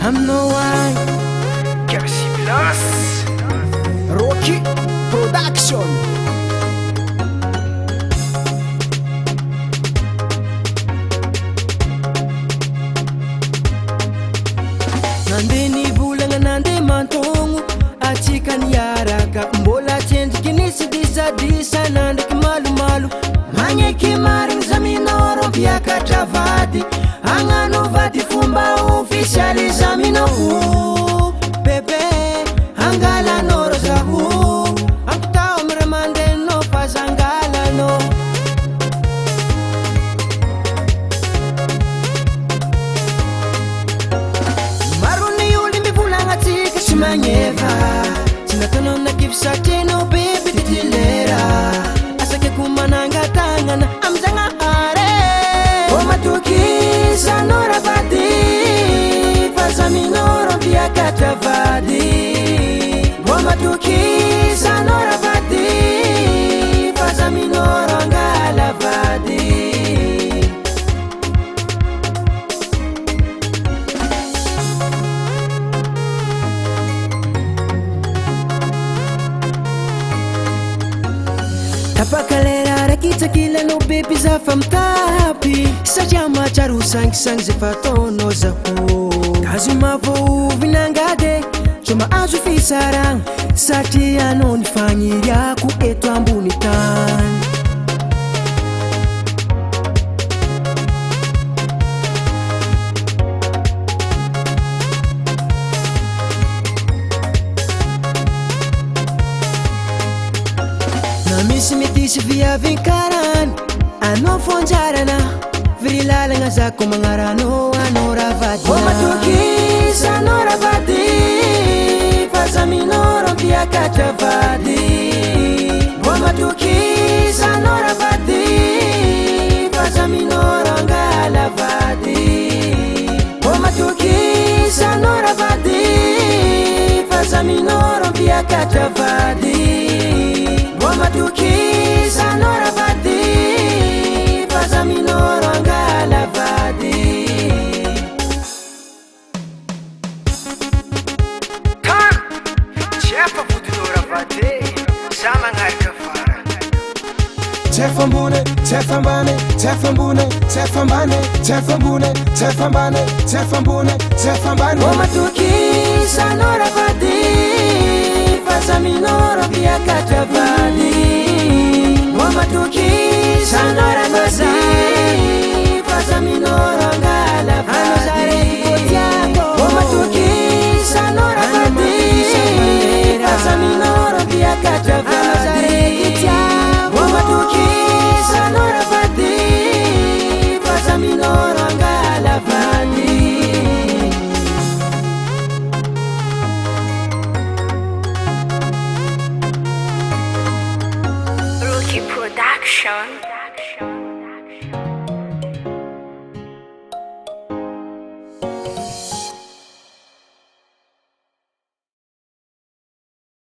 Amnoai Kasi Plus Rocky Production. Nandeni volagna nande mantogno atsika niaraka mbola tendriky nisy disadisa nandriky malomalo magneky marigny zaminao rompiakatra vady agnano vady fomba ofisialy zaminao bebe angalanao rozaho ampitao amira mandenao fazangalanao marony olo mivolagna atsika tsy magneva tsy nataonao nakivysatrenao bebe titilera asakeko manangatagnana amzagnahare o matokizanao ravady fazaminao rompiakatra vady o matokizanao ravady fazaminao rangala vady. Tapakalera rakitsakila no bebe zafa mitapi satria mahatsaro sangisangy zay fataonao zaho azo mavoovy nangady so mahazo fisaragna satria anao ny fagniriako eto ambony tany misy metisy viavinkarany anao fonjarana virilalagna zako magnaranao anao ravady o matokizanao ravady fazaminao rompiakatra vady o matokizanao ravady fazaminao rangala vady o matokizanao ravady fazaminao rompiakatra vady o matokizanao ravady fazaminao rangala vady. Tan tsy efa vodinao ravady za magnaraka fara Tsefa ambony, tsefa ambany, tsefa ambony, tsefa ambany, tsefa ambony, tsefa ambany, tsefa ambony, tsefa ambany. O matokizanao ravady fazaminao rompiakatra vady o matokizanao ravady fazaminao rangala vady o matokizanao ravady fazaminao rompiakatra vady o matokizanao ravady fazaminao rangala vady. Rocky Production.